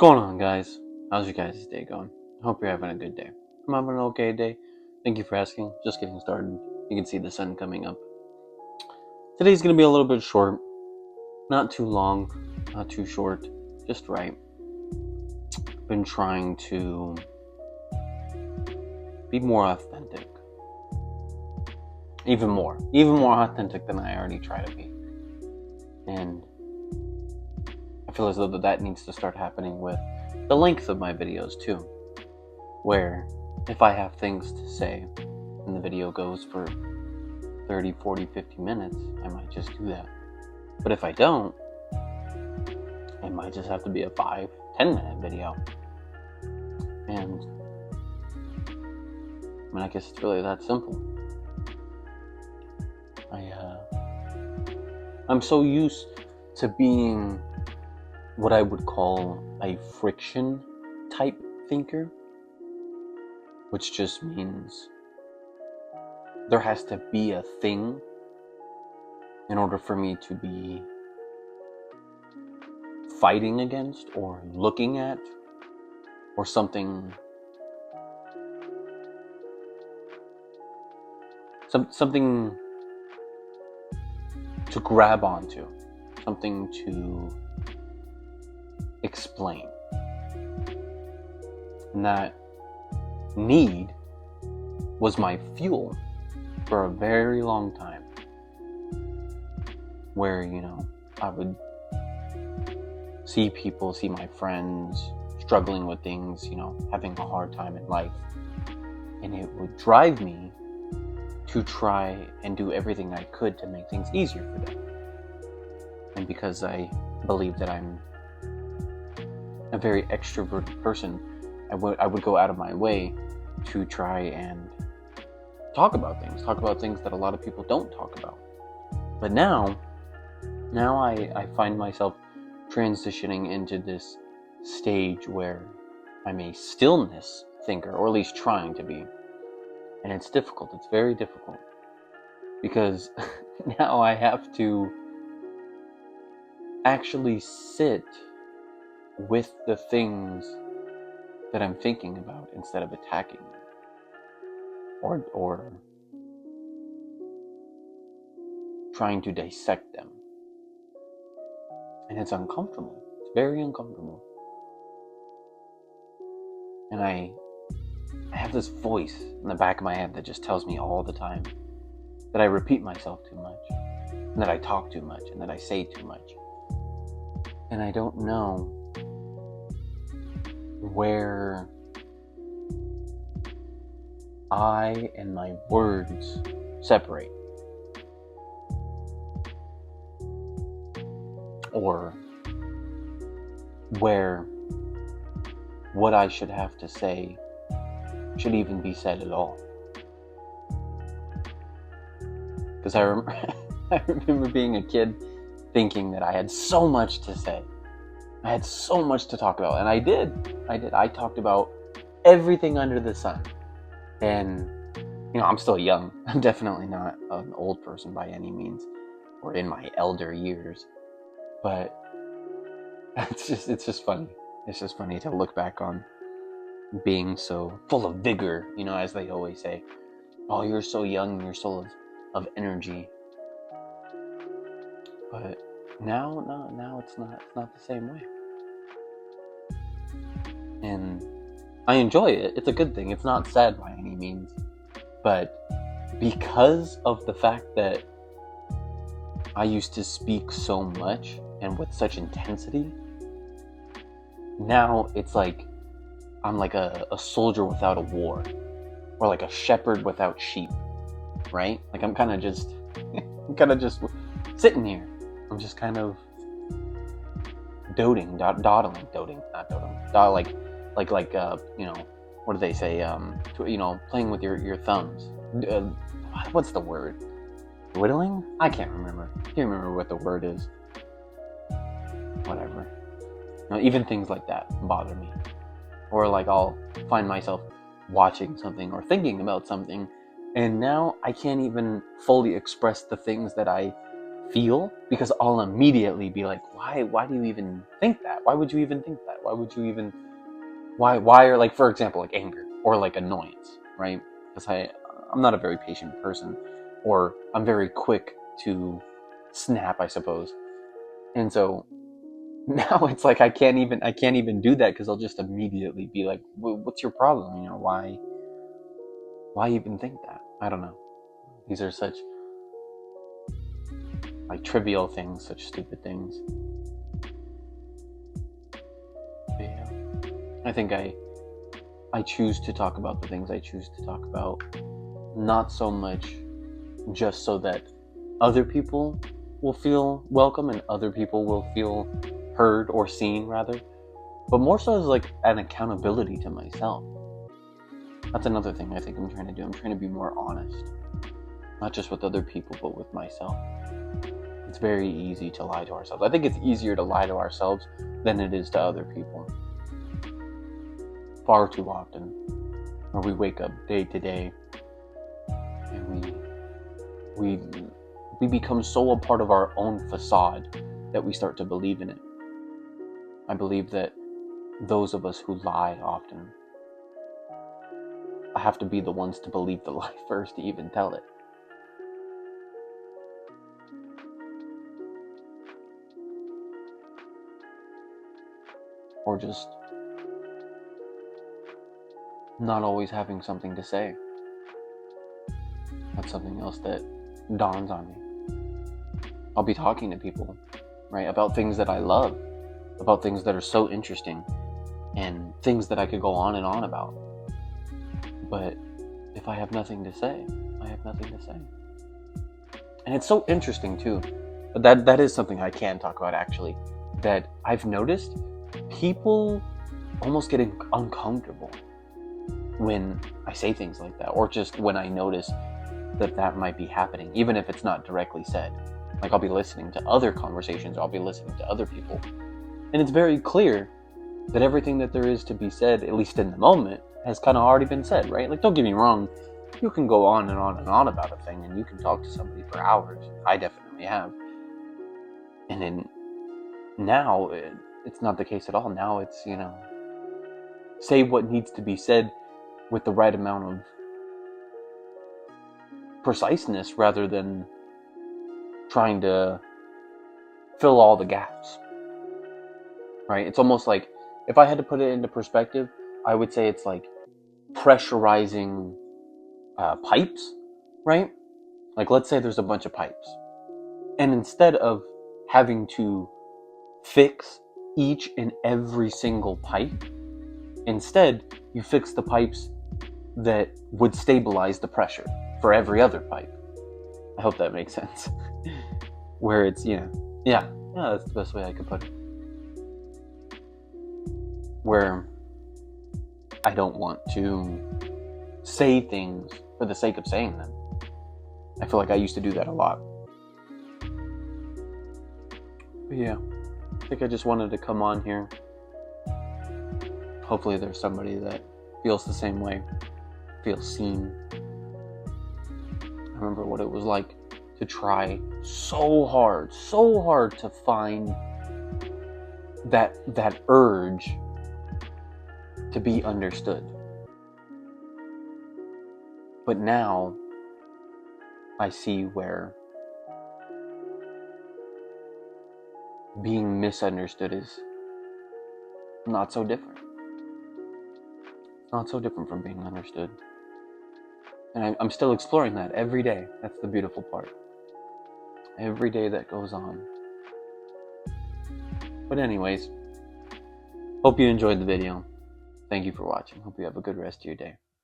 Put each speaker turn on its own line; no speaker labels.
going on, guys? How's your guys' day going? I hope you're having a good day. I'm having an okay day. Thank you for asking. Just getting started. You can see the sun coming up. Today's going to be a little bit short. Not too long, not too short. Just right. I've been trying to be more authentic. Even more authentic than I already try to be. And I feel as though that needs to start happening with the length of my videos too. Where if I have things to say and the video goes for 30, 40, 50 minutes, I might just do that. But if I don't, it might just have to be a 5, 10 minute video. And I guess it's really that simple. I'm so used to being what I would call a friction type thinker, which just means there has to be a thing in order for me to be fighting against or looking at or something to grab onto, something to explain. And that need was my fuel for a very long time. Where, I would see my friends struggling with things, having a hard time in life. And it would drive me to try and do everything I could to make things easier for them. And because I believe that I'm a very extroverted person, I would go out of my way to try and talk about things that a lot of people don't talk about. But now I find myself transitioning into this stage where I'm a stillness thinker, or at least trying to be. And it's difficult. It's very difficult. Because now I have to actually sit with the things that I'm thinking about instead of attacking them. Or trying to dissect them. And it's uncomfortable. It's very uncomfortable. And I have this voice in the back of my head that just tells me all the time that I repeat myself too much, and that I talk too much, and that I say too much. And I don't know where I and my words separate. Or where what I should have to say should even be said at all. Because I remember being a kid thinking that I had so much to say. I had so much to talk about. And I did. I talked about everything under the sun. And, I'm still young. I'm definitely not an old person by any means, or in my elder years. But it's just funny. It's just funny to look back on being so full of vigor, as they always say. Oh, you're so young, you're full of energy. But now it's not the same way. And I enjoy it. It's a good thing. It's not sad by any means. But because of the fact that I used to speak so much and with such intensity, now it's like I'm like a soldier without a war, or like a shepherd without sheep, right? Like I'm kind of just sitting here. I'm just kind of dawdling, what do they say? Playing with your thumbs. What's the word? Whittling? I can't remember. I can't remember what the word is. Whatever. Even things like that bother me. Or like I'll find myself watching something or thinking about something, and now I can't even fully express the things that I feel, because I'll immediately be like, why do you even think that? Why would you even think that? Why would you even, why are, like, for example, like anger or like annoyance, right? Because I'm not a very patient person, or I'm very quick to snap, I suppose. And so now it's like I can't even do that, because I'll just immediately be like, what's your problem? Why even think that? I don't know. These are such, like, trivial things, such stupid things. But yeah, I think I choose to talk about the things I choose to talk about, not so much just so that other people will feel welcome and other people will feel heard or seen, rather, but more so as like an accountability to myself. That's another thing I think I'm trying to do. I'm trying to be more honest, not just with other people, but with myself. It's very easy to lie to ourselves. I think it's easier to lie to ourselves than it is to other people. Far too often, where we wake up day to day and we become so a part of our own facade that we start to believe in it. I believe that those of us who lie often have to be the ones to believe the lie first to even tell it. Or just not always having something to say. That's something else that dawns on me. I'll be talking to people, right, about things that I love, about things that are so interesting, and things that I could go on and on about. But if I have nothing to say, I have nothing to say. And it's so interesting too. But that is something I can talk about, actually, that I've noticed people almost getting uncomfortable when I say things like that, or just when I notice that might be happening, even if it's not directly said. Like, I'll be listening to other conversations, I'll be listening to other people, and it's very clear that everything that there is to be said, at least in the moment, has kind of already been said, right? Like, don't get me wrong, you can go on and on and on about a thing, and you can talk to somebody for hours. I definitely have. And then now, it's not the case at all. Now it's, say what needs to be said with the right amount of preciseness, rather than trying to fill all the gaps, right? It's almost like, if I had to put it into perspective, I would say it's like pressurizing pipes, right? Like, let's say there's a bunch of pipes, and instead of having to fix each and every single pipe, instead you fix the pipes that would stabilize the pressure for every other pipe. I hope that makes sense. Where it's, yeah, that's the best way I could put it. Where I don't want to say things for the sake of saying them. I feel like I used to do that a lot. But yeah, I think I just wanted to come on here. Hopefully there's somebody that feels the same way, feels seen. I remember what it was like to try so hard to find that urge to be understood. But now I see where being misunderstood is not so different. It's not so different from being understood. And I'm still exploring that every day. That's the beautiful part. Every day that goes on. But anyways, hope you enjoyed the video. Thank you for watching. Hope you have a good rest of your day.